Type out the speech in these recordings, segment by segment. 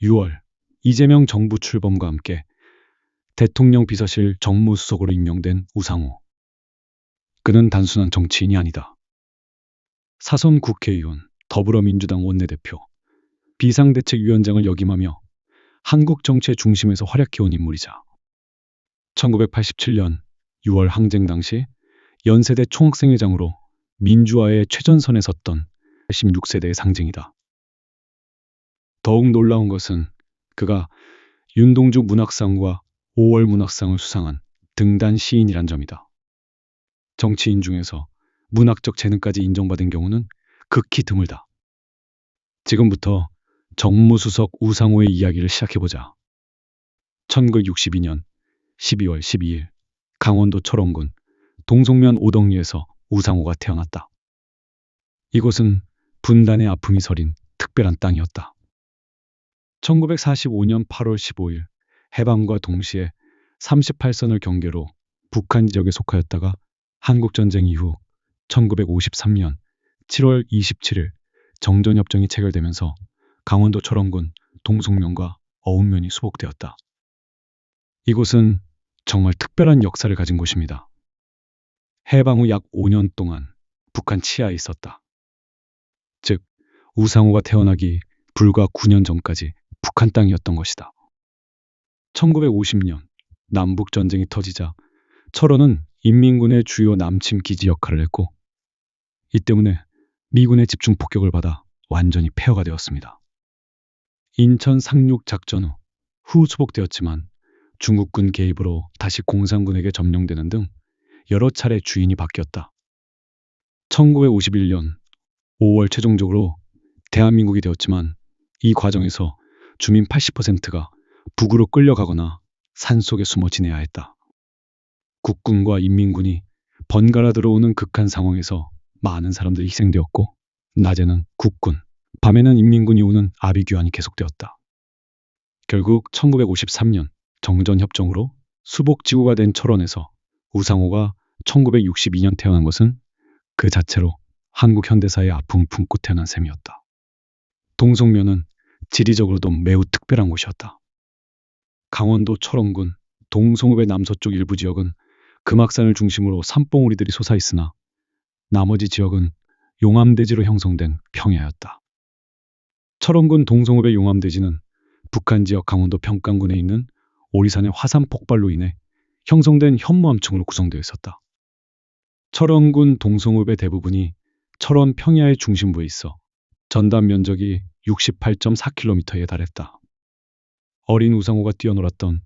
6월 이재명 정부 출범과 함께 대통령 비서실 정무수석으로 임명된 우상호. 그는 단순한 정치인이 아니다. 사선 국회의원, 더불어민주당 원내대표, 비상대책위원장을 역임하며 한국 정치의 중심에서 활약해온 인물이자 1987년 6월 항쟁 당시 연세대 총학생회장으로 민주화의 최전선에 섰던 86세대의 상징이다. 더욱 놀라운 것은 그가 윤동주 문학상과 5월 문학상을 수상한 등단 시인이란 점이다. 정치인 중에서 문학적 재능까지 인정받은 경우는 극히 드물다. 지금부터 정무수석 우상호의 이야기를 시작해보자. 1962년 12월 12일 강원도 철원군 동송면 오덕리에서 우상호가 태어났다. 이곳은 분단의 아픔이 서린 특별한 땅이었다. 1945년 8월 15일 해방과 동시에 38선을 경계로 북한 지역에 속하였다가 한국전쟁 이후 1953년 7월 27일 정전협정이 체결되면서 강원도 철원군 동송면과 어운면이 수복되었다. 이곳은 정말 특별한 역사를 가진 곳입니다. 해방 후 약 5년 동안 북한 치하에 있었다. 즉, 우상호가 태어나기 불과 9년 전까지 북한 땅이었던 것이다. 1950년 남북전쟁이 터지자 철원은 인민군의 주요 남침 기지 역할을 했고, 이 때문에 미군의 집중 폭격을 받아 완전히 폐허가 되었습니다. 인천 상륙 작전 후 수복되었지만 중국군 개입으로 다시 공산군에게 점령되는 등 여러 차례 주인이 바뀌었다. 1951년 5월 최종적으로 대한민국이 되었지만 이 과정에서 주민 80%가 북으로 끌려가거나 산속에 숨어 지내야 했다. 국군과 인민군이 번갈아 들어오는 극한 상황에서 많은 사람들이 희생되었고, 낮에는 국군, 밤에는 인민군이 오는 아비규환이 계속되었다. 결국 1953년 정전협정으로 수복지구가 된 철원에서 우상호가 1962년 태어난 것은 그 자체로 한국 현대사의 아픔을 품고 태어난 셈이었다. 동송면은 지리적으로도 매우 특별한 곳이었다. 강원도 철원군 동송읍의 남서쪽 일부 지역은 금악산을 중심으로 산봉우리들이 솟아있으나 나머지 지역은 용암대지로 형성된 평야였다. 철원군 동송읍의 용암대지는 북한 지역 강원도 평강군에 있는 오리산의 화산 폭발로 인해 형성된 현무암층으로 구성되어 있었다. 철원군 동송읍의 대부분이 철원 평야의 중심부에 있어 전담 면적이 68.4km에 달했다. 어린 우상호가 뛰어놀았던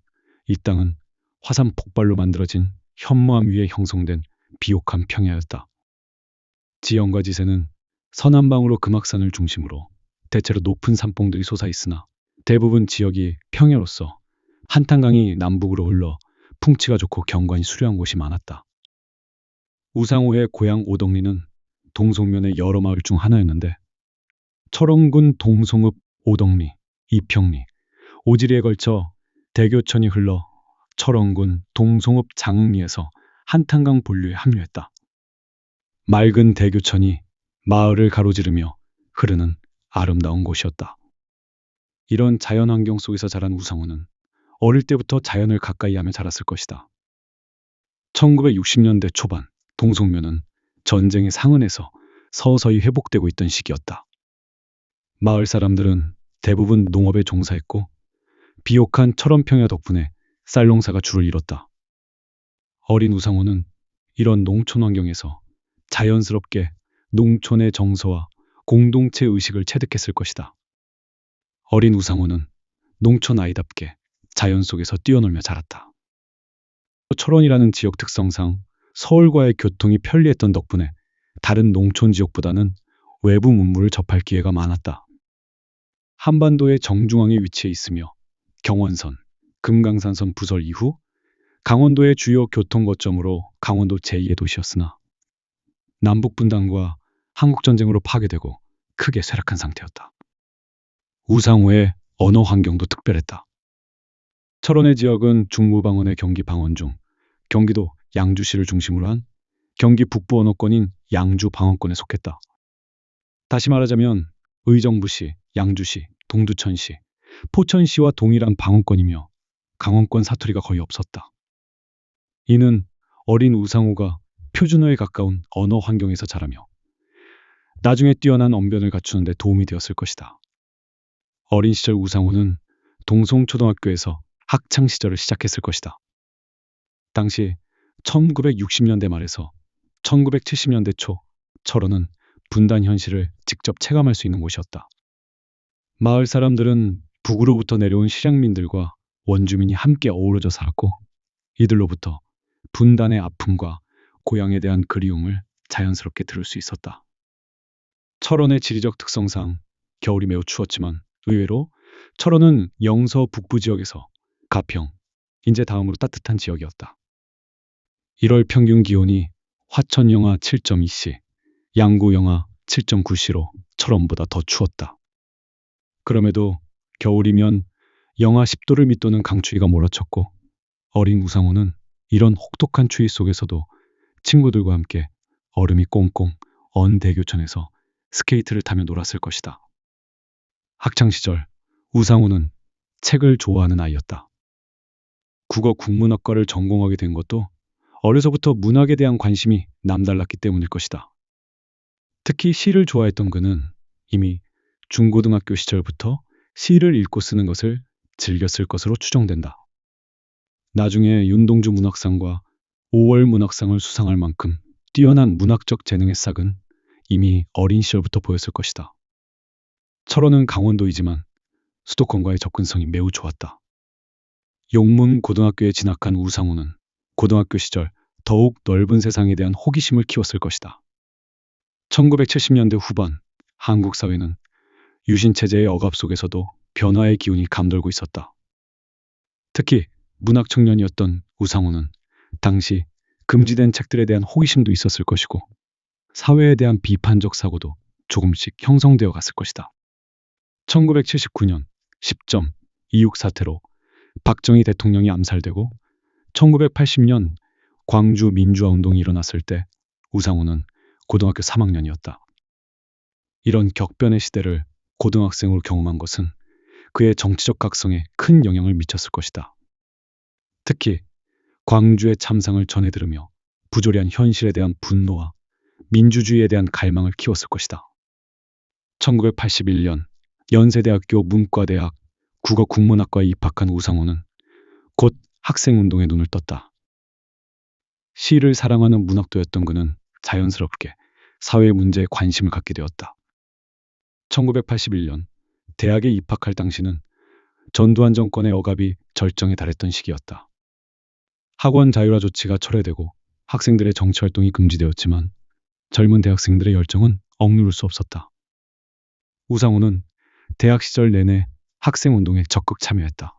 이 땅은 화산 폭발로 만들어진 현무암 위에 형성된 비옥한 평야였다. 지형과 지세는 서남방으로 금악산을 중심으로 대체로 높은 산봉들이 솟아있으나 대부분 지역이 평야로서 한탄강이 남북으로 흘러 풍치가 좋고 경관이 수려한 곳이 많았다. 우상호의 고향 오덕리는 동송면의 여러 마을 중 하나였는데, 철원군 동송읍 오덕리, 이평리, 오지리에 걸쳐 대교천이 흘러 철원군 동송읍 장흥리에서 한탄강 본류에 합류했다. 맑은 대교천이 마을을 가로지르며 흐르는 아름다운 곳이었다. 이런 자연환경 속에서 자란 우상호는 어릴 때부터 자연을 가까이 하며 자랐을 것이다. 1960년대 초반 동송면은 전쟁의 상흔에서 서서히 회복되고 있던 시기였다. 마을 사람들은 대부분 농업에 종사했고, 비옥한 철원평야 덕분에 쌀농사가 주를 이뤘다. 어린 우상호는 이런 농촌 환경에서 자연스럽게 농촌의 정서와 공동체 의식을 체득했을 것이다. 어린 우상호는 농촌 아이답게 자연 속에서 뛰어놀며 자랐다. 철원이라는 지역 특성상 서울과의 교통이 편리했던 덕분에 다른 농촌 지역보다는 외부 문물을 접할 기회가 많았다. 한반도의 정중앙에 위치해 있으며 경원선, 금강산선 부설 이후 강원도의 주요 교통 거점으로 강원도 제2의 도시였으나 남북 분단과 한국전쟁으로 파괴되고 크게 쇠락한 상태였다. 우상호의 언어 환경도 특별했다. 철원의 지역은 중부방언의 경기 방언 중 경기도 양주시를 중심으로 한 경기 북부 언어권인 양주 방언권에 속했다. 다시 말하자면 의정부시, 양주시, 동두천시, 포천시와 동일한 방언권이며 강원권 사투리가 거의 없었다. 이는 어린 우상호가 표준어에 가까운 언어 환경에서 자라며 나중에 뛰어난 언변을 갖추는 데 도움이 되었을 것이다. 어린 시절 우상호는 동송초등학교에서 학창 시절을 시작했을 것이다. 당시 1960년대 말에서 1970년대 초 철원은 분단 현실을 직접 체감할 수 있는 곳이었다. 마을 사람들은 북으로부터 내려온 실향민들과 원주민이 함께 어우러져 살았고 이들로부터 분단의 아픔과 고향에 대한 그리움을 자연스럽게 들을 수 있었다. 철원의 지리적 특성상 겨울이 매우 추웠지만 의외로 철원은 영서 북부 지역에서 가평, 인제 다음으로 따뜻한 지역이었다. 1월 평균 기온이 화천 영하 7.2씨, 양구 영하 7.9씨로 철원보다 더 추웠다. 그럼에도 겨울이면 영하 10도를 밑도는 강추위가 몰아쳤고 어린 우상호는 이런 혹독한 추위 속에서도 친구들과 함께 얼음이 꽁꽁 언 대교천에서 스케이트를 타며 놀았을 것이다. 학창시절 우상호는 책을 좋아하는 아이였다. 국어 국문학과를 전공하게 된 것도 어려서부터 문학에 대한 관심이 남달랐기 때문일 것이다. 특히 시를 좋아했던 그는 이미 중고등학교 시절부터 시를 읽고 쓰는 것을 즐겼을 것으로 추정된다. 나중에 윤동주 문학상과 5월 문학상을 수상할 만큼 뛰어난 문학적 재능의 싹은 이미 어린 시절부터 보였을 것이다. 철원은 강원도이지만 수도권과의 접근성이 매우 좋았다. 용문 고등학교에 진학한 우상호는 고등학교 시절 더욱 넓은 세상에 대한 호기심을 키웠을 것이다. 1970년대 후반 한국 사회는 유신체제의 억압 속에서도 변화의 기운이 감돌고 있었다. 특히 문학 청년이었던 우상호는 당시 금지된 책들에 대한 호기심도 있었을 것이고 사회에 대한 비판적 사고도 조금씩 형성되어 갔을 것이다. 1979년 10점 이육 사태로 박정희 대통령이 암살되고 1980년 광주 민주화 운동이 일어났을 때 우상호는 고등학교 3학년이었다. 이런 격변의 시대를 고등학생으로 경험한 것은 그의 정치적 각성에 큰 영향을 미쳤을 것이다. 특히 광주의 참상을 전해 들으며 부조리한 현실에 대한 분노와 민주주의에 대한 갈망을 키웠을 것이다. 1981년 연세대학교 문과대학 국어국문학과에 입학한 우상호는 곧 학생운동에 눈을 떴다. 시를 사랑하는 문학도였던 그는 자연스럽게 사회 문제에 관심을 갖게 되었다. 1981년 대학에 입학할 당시는 전두환 정권의 억압이 절정에 달했던 시기였다. 학원 자율화 조치가 철회되고 학생들의 정치활동이 금지되었지만 젊은 대학생들의 열정은 억누를 수 없었다. 우상호는 대학 시절 내내 학생운동에 적극 참여했다.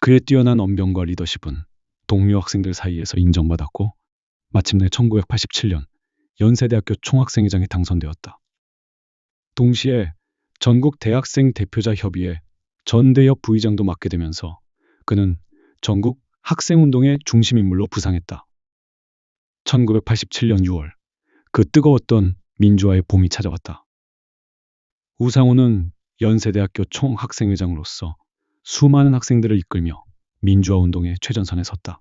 그의 뛰어난 언변과 리더십은 동료 학생들 사이에서 인정받았고 마침내 1987년 연세대학교 총학생회장에 당선되었다. 동시에 전국 대학생 대표자 협의회 전대협 부의장도 맡게 되면서 그는 전국 학생운동의 중심인물로 부상했다. 1987년 6월 그 뜨거웠던 민주화의 봄이 찾아왔다. 우상호는 연세대학교 총학생회장으로서 수많은 학생들을 이끌며 민주화 운동의 최전선에 섰다.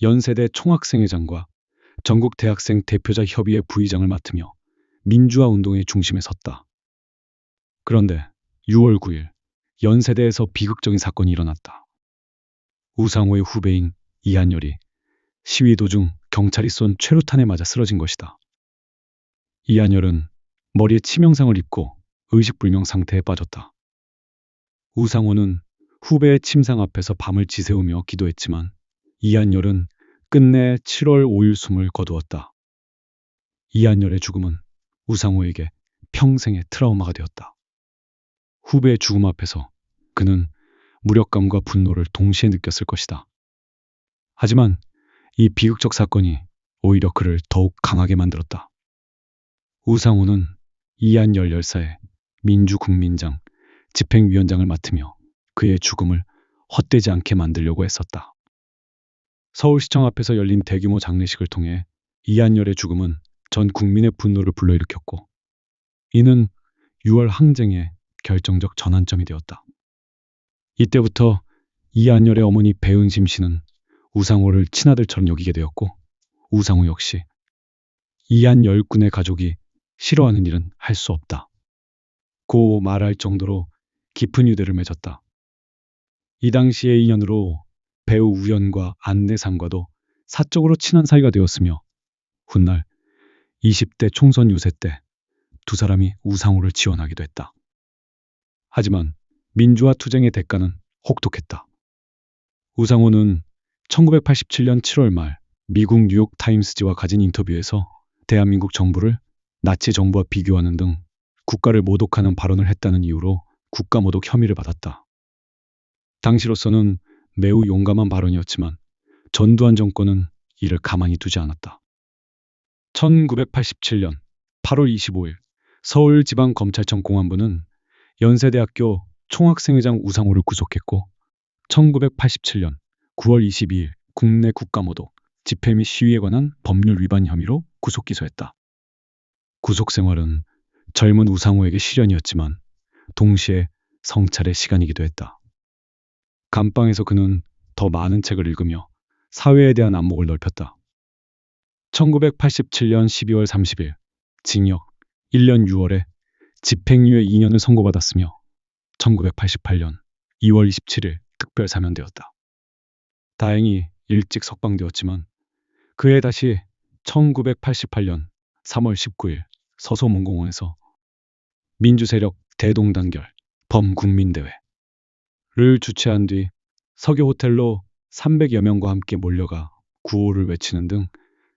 연세대 총학생회장과 전국 대학생 대표자 협의회 부의장을 맡으며 민주화 운동의 중심에 섰다. 그런데 6월 9일 연세대에서 비극적인 사건이 일어났다. 우상호의 후배인 이한열이 시위 도중 경찰이 쏜 최루탄에 맞아 쓰러진 것이다. 이한열은 머리에 치명상을 입고 의식불명 상태에 빠졌다. 우상호는 후배의 침상 앞에서 밤을 지새우며 기도했지만 이한열은 끝내 7월 5일 숨을 거두었다. 이한열의 죽음은 우상호에게 평생의 트라우마가 되었다. 후배의 죽음 앞에서 그는 무력감과 분노를 동시에 느꼈을 것이다. 하지만 이 비극적 사건이 오히려 그를 더욱 강하게 만들었다. 우상호는 이한열 열사의 민주국민장 집행위원장을 맡으며 그의 죽음을 헛되지 않게 만들려고 했었다. 서울시청 앞에서 열린 대규모 장례식을 통해 이한열의 죽음은 전 국민의 분노를 불러일으켰고 이는 6월 항쟁의 결정적 전환점이 되었다. 이때부터 이한열의 어머니 배은심 씨는 우상호를 친아들처럼 여기게 되었고, 우상호 역시 이한열 군의 가족이 싫어하는 일은 할 수 없다 고 말할 정도로 깊은 유대를 맺었다. 이 당시의 인연으로 배우 우연과 안내상과도 사적으로 친한 사이가 되었으며, 훗날 20대 총선 유세 때 두 사람이 우상호를 지원하기도 했다. 하지만 민주화 투쟁의 대가는 혹독했다. 우상호는 1987년 7월 말 미국 뉴욕 타임스지와 가진 인터뷰에서 대한민국 정부를 나치 정부와 비교하는 등 국가를 모독하는 발언을 했다는 이유로 국가모독 혐의를 받았다. 당시로서는 매우 용감한 발언이었지만 전두환 정권은 이를 가만히 두지 않았다. 1987년 8월 25일 서울지방검찰청 공안부는 연세대학교 총학생회장 우상호를 구속했고, 1987년 9월 22일 국내 국가모독, 집회 및 시위에 관한 법률 위반 혐의로 구속 기소했다. 구속 생활은 젊은 우상호에게 시련이었지만 동시에 성찰의 시간이기도 했다. 감방에서 그는 더 많은 책을 읽으며 사회에 대한 안목을 넓혔다. 1987년 12월 30일 징역 1년 6월에 집행유예 2년을 선고받았으며 1988년 2월 27일 특별 사면되었다. 다행히 일찍 석방되었지만 그해 다시 1988년 3월 19일 서소문공원에서 민주세력 대동단결 범국민대회를 주최한 뒤 석유 호텔로 300여 명과 함께 몰려가 구호를 외치는 등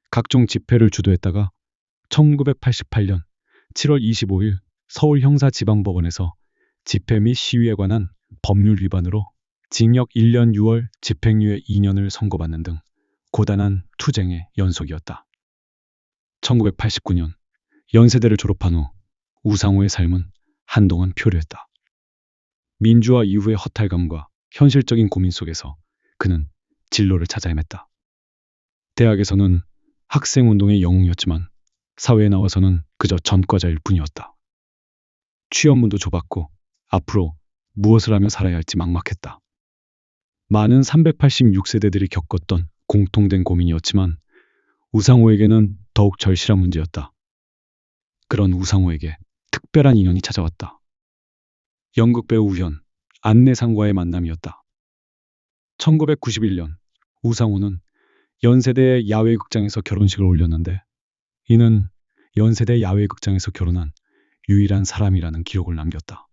각종 집회를 주도했다가 1988년 7월 25일 서울형사지방법원에서 집회 및 시위에 관한 법률 위반으로 징역 1년 6월 집행유예 2년을 선고받는 등 고단한 투쟁의 연속이었다. 1989년 연세대를 졸업한 후 우상호의 삶은 한동안 표류했다. 민주화 이후의 허탈감과 현실적인 고민 속에서 그는 진로를 찾아 헤맸다. 대학에서는 학생운동의 영웅이었지만 사회에 나와서는 그저 전과자일 뿐이었다. 취업문도 좁았고 앞으로 무엇을 하며 살아야 할지 막막했다. 많은 386세대들이 겪었던 공통된 고민이었지만 우상호에게는 더욱 절실한 문제였다. 그런 우상호에게 특별한 인연이 찾아왔다. 연극배우 우현, 안내상과의 만남이었다. 1991년 우상호는 연세대 야외극장에서 결혼식을 올렸는데, 이는 연세대 야외극장에서 결혼한 유일한 사람이라는 기록을 남겼다.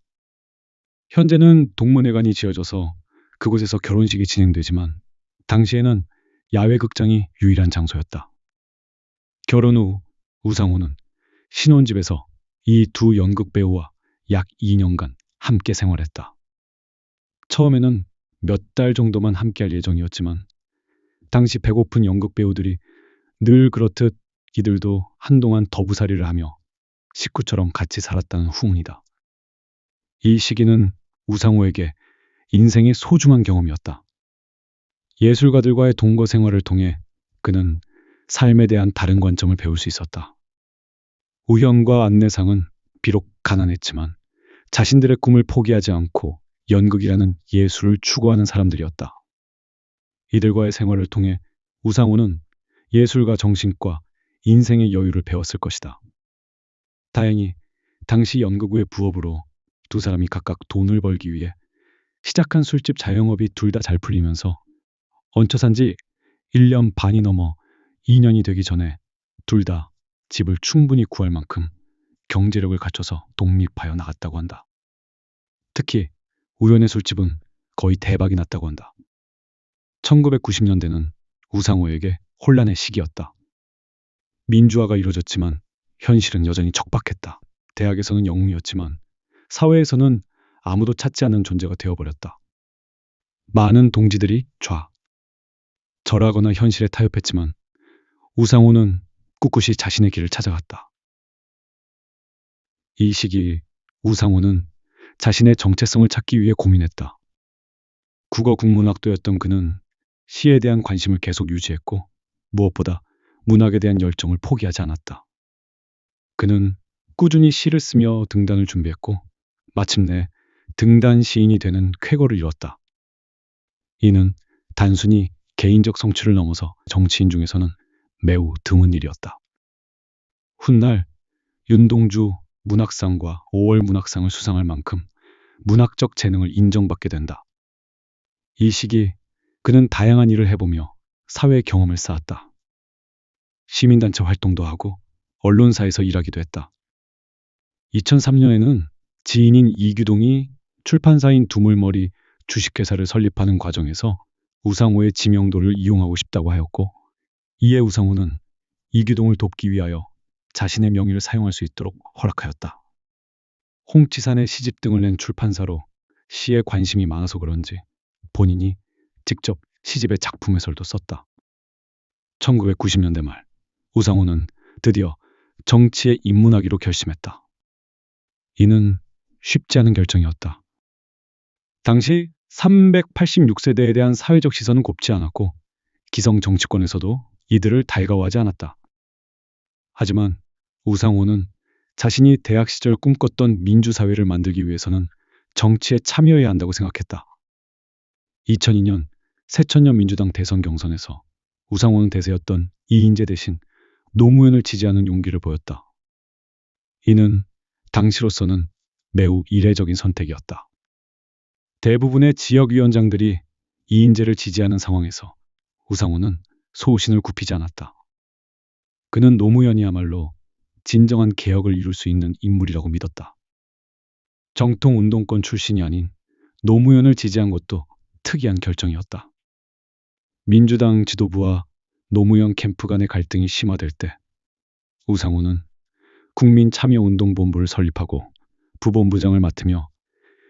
현재는 동문회관이 지어져서 그곳에서 결혼식이 진행되지만 당시에는 야외극장이 유일한 장소였다. 결혼 후 우상호는 신혼집에서 이 두 연극배우와 약 2년간 함께 생활했다. 처음에는 몇 달 정도만 함께할 예정이었지만 당시 배고픈 연극배우들이 늘 그렇듯 이들도 한동안 더부살이를 하며 식구처럼 같이 살았다는 후문이다. 이 시기는 우상호에게 인생의 소중한 경험이었다. 예술가들과의 동거 생활을 통해 그는 삶에 대한 다른 관점을 배울 수 있었다. 우현과 안내상은 비록 가난했지만 자신들의 꿈을 포기하지 않고 연극이라는 예술을 추구하는 사람들이었다. 이들과의 생활을 통해 우상호는 예술가 정신과 인생의 여유를 배웠을 것이다. 다행히 당시 연극 외 부업으로 두 사람이 각각 돈을 벌기 위해 시작한 술집 자영업이 둘 다 잘 풀리면서 얹혀 산 지 1년 반이 넘어 2년이 되기 전에 둘 다 집을 충분히 구할 만큼 경제력을 갖춰서 독립하여 나갔다고 한다. 특히 우연의 술집은 거의 대박이 났다고 한다. 1990년대는 우상호에게 혼란의 시기였다. 민주화가 이루어졌지만 현실은 여전히 척박했다. 대학에서는 영웅이었지만 사회에서는 아무도 찾지 않는 존재가 되어버렸다. 많은 동지들이 절하거나 현실에 타협했지만 우상호는 꿋꿋이 자신의 길을 찾아갔다. 이 시기 우상호는 자신의 정체성을 찾기 위해 고민했다. 국어 국문학도였던 그는 시에 대한 관심을 계속 유지했고 무엇보다 문학에 대한 열정을 포기하지 않았다. 그는 꾸준히 시를 쓰며 등단을 준비했고 마침내 등단 시인이 되는 쾌거를 이뤘다. 이는 단순히 개인적 성취를 넘어서 정치인 중에서는 매우 드문 일이었다. 훗날 윤동주 문학상과 5월 문학상을 수상할 만큼 문학적 재능을 인정받게 된다. 이 시기 그는 다양한 일을 해보며 사회 경험을 쌓았다. 시민단체 활동도 하고 언론사에서 일하기도 했다. 2003년에는 지인인 이규동이 출판사인 두물머리 주식회사를 설립하는 과정에서 우상호의 지명도를 이용하고 싶다고 하였고, 이에 우상호는 이규동을 돕기 위하여 자신의 명의를 사용할 수 있도록 허락하였다. 홍치산의 시집 등을 낸 출판사로 시에 관심이 많아서 그런지 본인이 직접 시집의 작품 해설도 썼다. 1990년대 말 우상호는 드디어 정치에 입문하기로 결심했다. 이는 쉽지 않은 결정이었다. 당시 386세대에 대한 사회적 시선은 곱지 않았고 기성 정치권에서도 이들을 달가워하지 않았다. 하지만 우상호는 자신이 대학 시절 꿈꿨던 민주사회를 만들기 위해서는 정치에 참여해야 한다고 생각했다. 2002년 새천년 민주당 대선 경선에서 우상호는 대세였던 이인재 대신 노무현을 지지하는 용기를 보였다. 이는 당시로서는 매우 이례적인 선택이었다. 대부분의 지역위원장들이 이인재를 지지하는 상황에서 우상호는 소신을 굽히지 않았다. 그는 노무현이야말로 진정한 개혁을 이룰 수 있는 인물이라고 믿었다. 정통 운동권 출신이 아닌 노무현을 지지한 것도 특이한 결정이었다. 민주당 지도부와 노무현 캠프 간의 갈등이 심화될 때 우상호는 국민참여운동본부를 설립하고 부본부장을 맡으며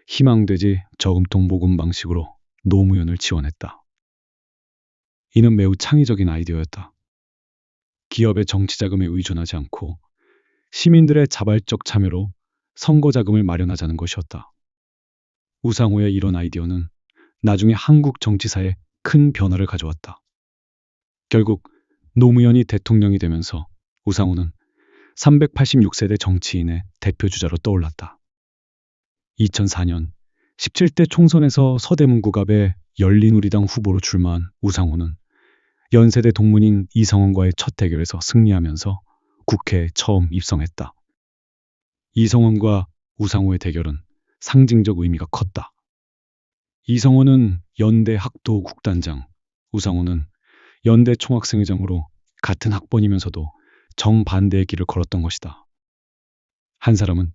희망돼지 저금통 모금 방식으로 노무현을 지원했다. 이는 매우 창의적인 아이디어였다. 기업의 정치 자금에 의존하지 않고 시민들의 자발적 참여로 선거 자금을 마련하자는 것이었다. 우상호의 이런 아이디어는 나중에 한국 정치사에 큰 변화를 가져왔다. 결국 노무현이 대통령이 되면서 우상호는 386세대 정치인의 대표주자로 떠올랐다. 2004년 17대 총선에서 서대문구갑의 열린우리당 후보로 출마한 우상호는 연세대 동문인 이성원과의 첫 대결에서 승리하면서 국회에 처음 입성했다. 이성원과 우상호의 대결은 상징적 의미가 컸다. 이성원은 연대 학도 국단장, 우상호는 연대 총학생회장으로 같은 학번이면서도 정반대의 길을 걸었던 것이다. 한 사람은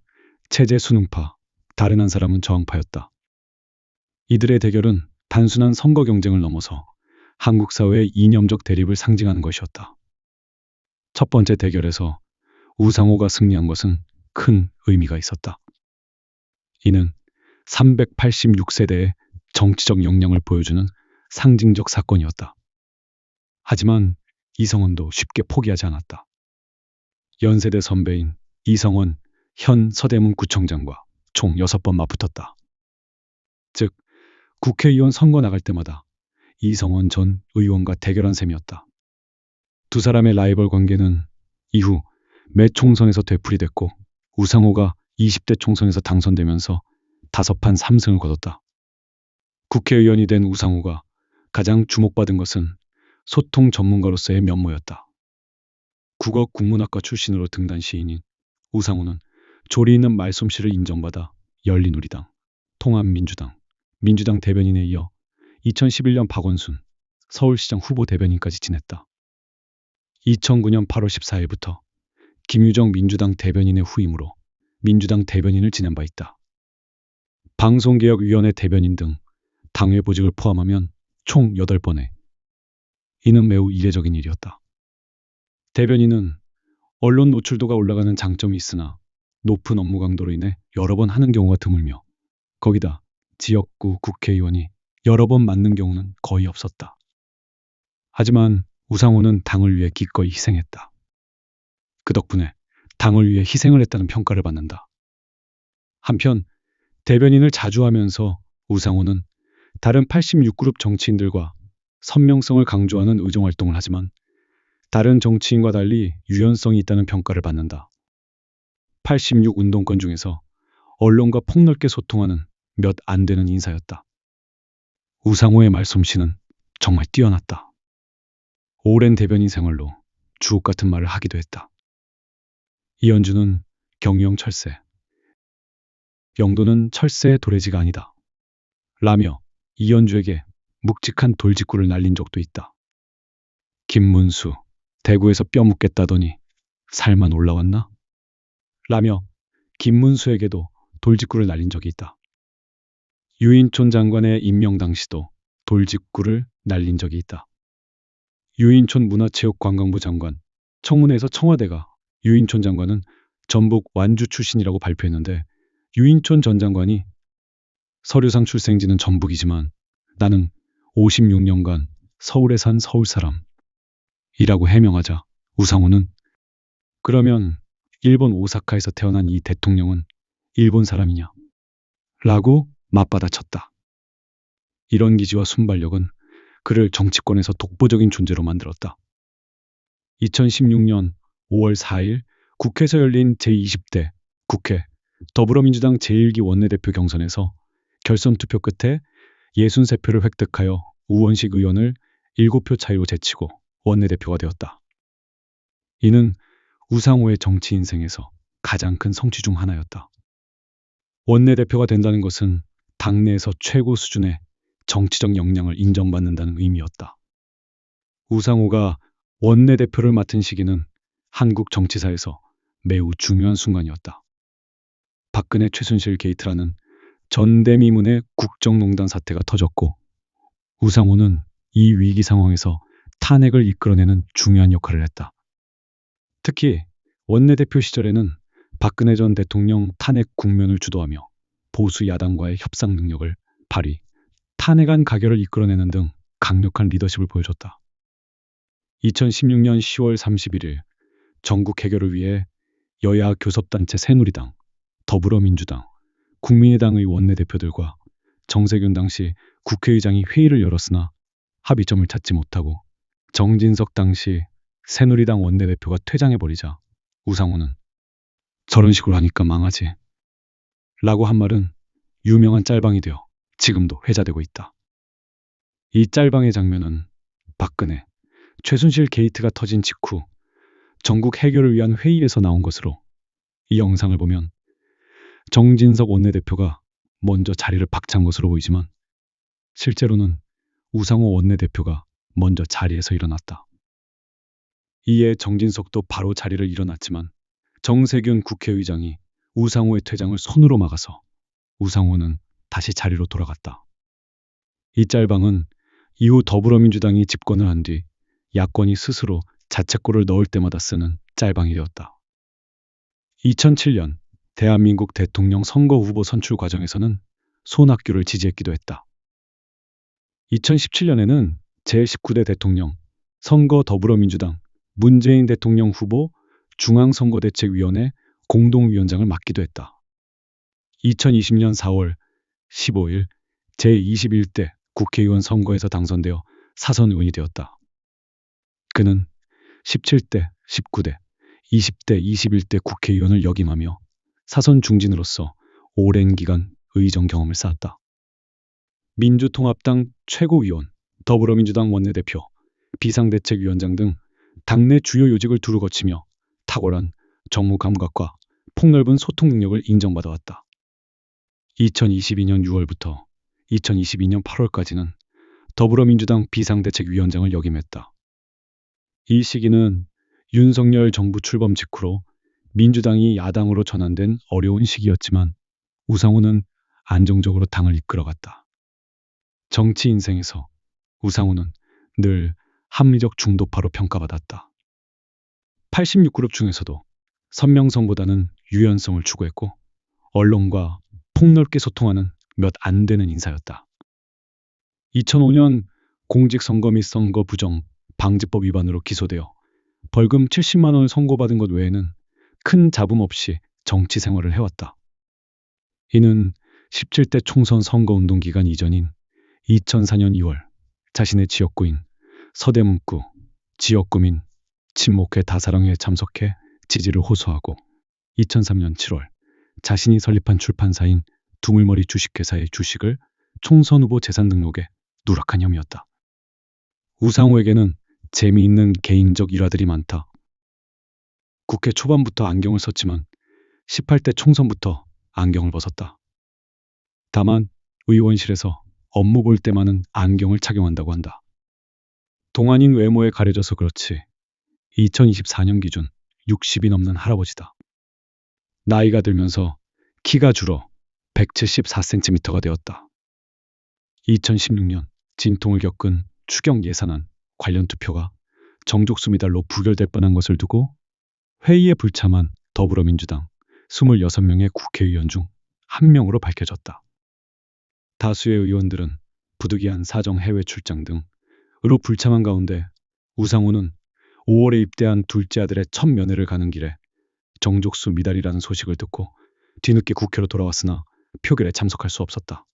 체제 순응파, 다른 한 사람은 저항파였다. 이들의 대결은 단순한 선거 경쟁을 넘어서 한국 사회의 이념적 대립을 상징하는 것이었다. 첫 번째 대결에서 우상호가 승리한 것은 큰 의미가 있었다. 이는 386세대의 정치적 역량을 보여주는 상징적 사건이었다. 하지만 이성원도 쉽게 포기하지 않았다. 연세대 선배인 이성원 현 서대문 구청장과 총 6번 맞붙었다. 즉 국회의원 선거 나갈 때마다 이성원 전 의원과 대결한 셈이었다. 두 사람의 라이벌 관계는 이후 매 총선에서 되풀이됐고 우상호가 20대 총선에서 당선되면서 5판 3승을 거뒀다. 국회의원이 된 우상호가 가장 주목받은 것은 소통 전문가로서의 면모였다. 국어 국문학과 출신으로 등단 시인인 우상호는 조리 있는 말솜씨를 인정받아 열린우리당, 통합민주당, 민주당 대변인에 이어 2011년 박원순 서울시장 후보 대변인까지 지냈다. 2009년 8월 14일부터 김유정 민주당 대변인의 후임으로 민주당 대변인을 지낸 바 있다. 방송개혁위원회 대변인 등 당회 보직을 포함하면 총 8번에 이는 매우 이례적인 일이었다. 대변인은 언론 노출도가 올라가는 장점이 있으나 높은 업무 강도로 인해 여러 번 하는 경우가 드물며 거기다 지역구 국회의원이 여러 번 맡는 경우는 거의 없었다. 하지만 우상호는 당을 위해 기꺼이 희생했다. 그 덕분에 당을 위해 희생을 했다는 평가를 받는다. 한편 대변인을 자주 하면서 우상호는 다른 86그룹 정치인들과 선명성을 강조하는 의정활동을 하지만 다른 정치인과 달리 유연성이 있다는 평가를 받는다. 86 운동권 중에서 언론과 폭넓게 소통하는 몇 안 되는 인사였다. 우상호의 말솜씨는 정말 뛰어났다. 오랜 대변인 생활로 주옥 같은 말을 하기도 했다. 이현주는 경영 철새, 영도는 철새의 도래지가 아니다. 라며 이현주에게 묵직한 돌직구를 날린 적도 있다. 김문수, 대구에서 뼈 묻겠다더니 살만 올라왔나? 라며 김문수에게도 돌직구를 날린 적이 있다. 유인촌 장관의 임명 당시도 돌직구를 날린 적이 있다. 유인촌 문화체육관광부 장관, 청문회에서 청와대가 유인촌 장관은 전북 완주 출신이라고 발표했는데 유인촌 전 장관이 서류상 출생지는 전북이지만 나는 56년간 서울에 산 서울 사람이라고 해명하자 우상호는 그러면 일본 오사카에서 태어난 이 대통령은 일본 사람이냐? 라고 맞받아쳤다. 이런 기지와 순발력은 그를 정치권에서 독보적인 존재로 만들었다. 2016년 5월 4일 국회에서 열린 제20대 국회 더불어민주당 제1기 원내대표 경선에서 결선 투표 끝에 63표를 획득하여 우원식 의원을 7표 차이로 제치고 원내대표가 되었다. 이는 우상호의 정치 인생에서 가장 큰 성취 중 하나였다. 원내대표가 된다는 것은 당내에서 최고 수준의 정치적 역량을 인정받는다는 의미였다. 우상호가 원내대표를 맡은 시기는 한국 정치사에서 매우 중요한 순간이었다. 박근혜 최순실 게이트라는 전대미문의 국정농단 사태가 터졌고 우상호는 이 위기 상황에서 탄핵을 이끌어내는 중요한 역할을 했다. 특히 원내대표 시절에는 박근혜 전 대통령 탄핵 국면을 주도하며 보수 야당과의 협상 능력을 발휘, 탄핵안 가결을 이끌어내는 등 강력한 리더십을 보여줬다. 2016년 10월 31일 전국 해결을 위해 여야 교섭단체 새누리당, 더불어민주당, 국민의당의 원내대표들과 정세균 당시 국회의장이 회의를 열었으나 합의점을 찾지 못하고 정진석 당시 새누리당 원내대표가 퇴장해버리자 우상호는 저런 식으로 하니까 망하지 라고 한 말은 유명한 짤방이 되어 지금도 회자되고 있다. 이 짤방의 장면은 박근혜, 최순실 게이트가 터진 직후 전국 해결을 위한 회의에서 나온 것으로 이 영상을 보면 정진석 원내대표가 먼저 자리를 박찬 것으로 보이지만 실제로는 우상호 원내대표가 먼저 자리에서 일어났다. 이에 정진석도 바로 자리를 일어났지만 정세균 국회의장이 우상호의 퇴장을 손으로 막아서 우상호는 다시 자리로 돌아갔다. 이 짤방은 이후 더불어민주당이 집권을 한 뒤 야권이 스스로 자책골을 넣을 때마다 쓰는 짤방이 되었다. 2007년 대한민국 대통령 선거 후보 선출 과정에서는 손학규를 지지했기도 했다. 2017년에는 제19대 대통령 선거 더불어민주당 문재인 대통령 후보 중앙선거대책위원회 공동위원장을 맡기도 했다. 2020년 4월 15일 제21대 국회의원 선거에서 당선되어 사선 의원이 되었다. 그는 17대, 19대, 20대, 21대 국회의원을 역임하며 사선 중진으로서 오랜 기간 의정 경험을 쌓았다. 민주통합당 최고위원, 더불어민주당 원내대표, 비상대책위원장 등 당내 주요 요직을 두루 거치며 탁월한 정무 감각과 폭넓은 소통 능력을 인정받아왔다. 2022년 6월부터 2022년 8월까지는 더불어민주당 비상대책위원장을 역임했다. 이 시기는 윤석열 정부 출범 직후로 민주당이 야당으로 전환된 어려운 시기였지만 우상호는 안정적으로 당을 이끌어갔다. 정치 인생에서 우상호는 늘 합리적 중도파로 평가받았다. 86그룹 중에서도 선명성보다는 유연성을 추구했고 언론과 폭넓게 소통하는 몇 안 되는 인사였다. 2005년 공직선거 및 선거 부정 방지법 위반으로 기소되어 벌금 70만 원을 선고받은 것 외에는 큰 잡음 없이 정치 생활을 해왔다. 이는 17대 총선 선거운동 기간 이전인 2004년 2월 자신의 지역구인 서대문구 지역구민 친목회 다사랑회에 참석해 지지를 호소하고 2003년 7월 자신이 설립한 출판사인 두물머리 주식회사의 주식을 총선 후보 재산 등록에 누락한 혐의였다. 우상호에게는 재미있는 개인적 일화들이 많다. 국회 초반부터 안경을 썼지만 18대 총선부터 안경을 벗었다. 다만 의원실에서 업무 볼 때만은 안경을 착용한다고 한다. 동안인 외모에 가려져서 그렇지 2024년 기준 60이 넘는 할아버지다. 나이가 들면서 키가 줄어 174cm가 되었다. 2016년 진통을 겪은 추경 예산안 관련 투표가 정족수 미달로 부결될 뻔한 것을 두고 회의에 불참한 더불어민주당 26명의 국회의원 중 한 명으로 밝혀졌다. 다수의 의원들은 부득이한 사정 해외 출장 등으로 불참한 가운데 우상호는 5월에 입대한 둘째 아들의 첫 면회를 가는 길에 정족수 미달이라는 소식을 듣고 뒤늦게 국회로 돌아왔으나 표결에 참석할 수 없었다.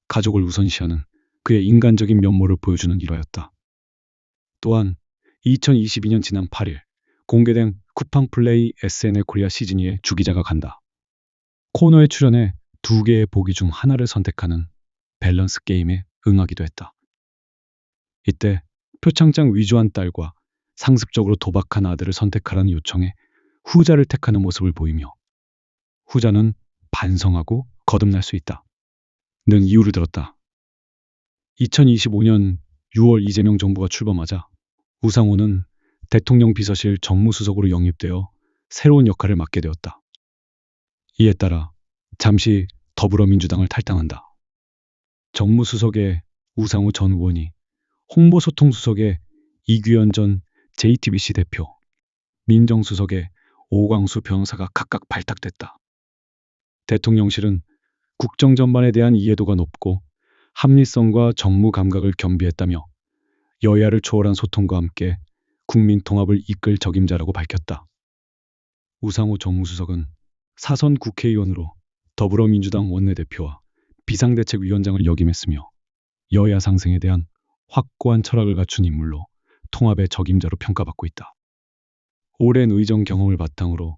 가족을 우선시하는 그의 인간적인 면모를 보여주는 일화였다. 또한 2022년 지난 8일 공개된 쿠팡 플레이 SNL 코리아 시즌2의 주기자가 간다. 코너에 출연해 2개의 보기 중 하나를 선택하는 밸런스 게임에 응하기도 했다. 이때 표창장 위조한 딸과 상습적으로 도박한 아들을 선택하라는 요청에 후자를 택하는 모습을 보이며 후자는 반성하고 거듭날 수 있다. 는 이유를 들었다. 2025년 6월 이재명 정부가 출범하자 우상호는 대통령 비서실 정무수석으로 영입되어 새로운 역할을 맡게 되었다. 이에 따라 잠시 더불어민주당을 탈당한다. 정무수석의 우상호 전 의원이 홍보소통수석의 이규현 전 JTBC 대표, 민정수석의 오광수 변호사가 각각 발탁됐다. 대통령실은 국정 전반에 대한 이해도가 높고 합리성과 정무 감각을 겸비했다며 여야를 초월한 소통과 함께 국민 통합을 이끌 적임자라고 밝혔다. 우상호 정무수석은 사선 국회의원으로 더불어민주당 원내대표와 비상대책위원장을 역임했으며 여야 상생에 대한 확고한 철학을 갖춘 인물로 통합의 적임자로 평가받고 있다. 오랜 의정 경험을 바탕으로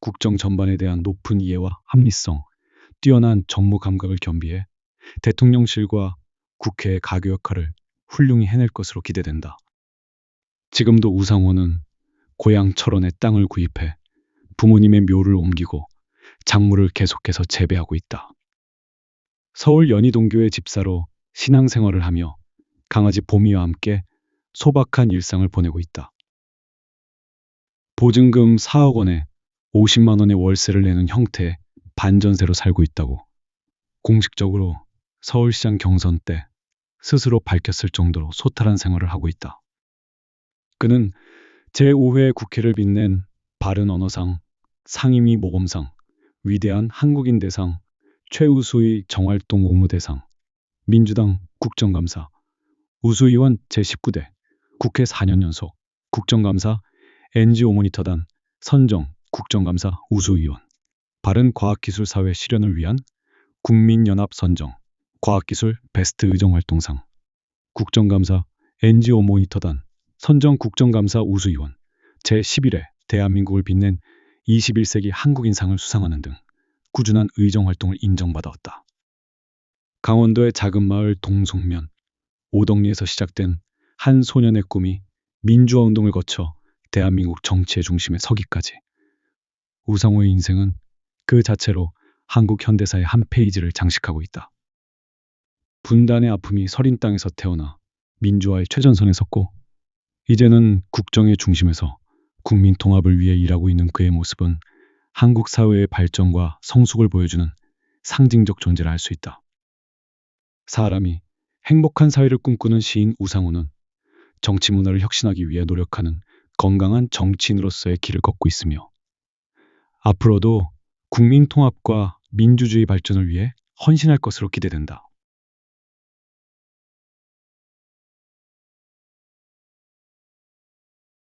국정 전반에 대한 높은 이해와 합리성, 뛰어난 정무 감각을 겸비해 대통령실과 국회의 가교 역할을 훌륭히 해낼 것으로 기대된다. 지금도 우상호는 고향 철원에 땅을 구입해 부모님의 묘를 옮기고 작물을 계속해서 재배하고 있다. 서울 연희동교회 집사로 신앙생활을 하며 강아지 보미와 함께 소박한 일상을 보내고 있다. 보증금 4억 원에 50만 원의 월세를 내는 형태의 반전세로 살고 있다고 공식적으로 서울시장 경선 때 스스로 밝혔을 정도로 소탈한 생활을 하고 있다. 그는 제5회 국회를 빛낸 바른 언어상, 상임위 모범상, 위대한 한국인 대상, 최우수의 정활동 옥무대상, 민주당 국정감사, 우수의원 제19대, 국회 4년 연속, 국정감사, NGO 모니터단, 선정, 국정감사 우수의원, 바른과학기술사회 실현을 위한 국민연합 선정, 과학기술 베스트 의정활동상, 국정감사, NGO 모니터단, 선정 국정감사 우수의원, 제11회 대한민국을 빛낸 21세기 한국인상을 수상하는 등 꾸준한 의정활동을 인정받아왔다. 강원도의 작은 마을 동송면, 오덕리에서 시작된 한 소년의 꿈이 민주화운동을 거쳐 대한민국 정치의 중심에 서기까지. 우상호의 인생은 그 자체로 한국 현대사의 한 페이지를 장식하고 있다. 분단의 아픔이 서린 땅에서 태어나 민주화의 최전선에 섰고 이제는 국정의 중심에서 국민 통합을 위해 일하고 있는 그의 모습은 한국 사회의 발전과 성숙을 보여주는 상징적 존재를 알 수 있다. 사람이 행복한 사회를 꿈꾸는 시인 우상호는 정치 문화를 혁신하기 위해 노력하는 건강한 정치인으로서의 길을 걷고 있으며 앞으로도 국민 통합과 민주주의 발전을 위해 헌신할 것으로 기대된다.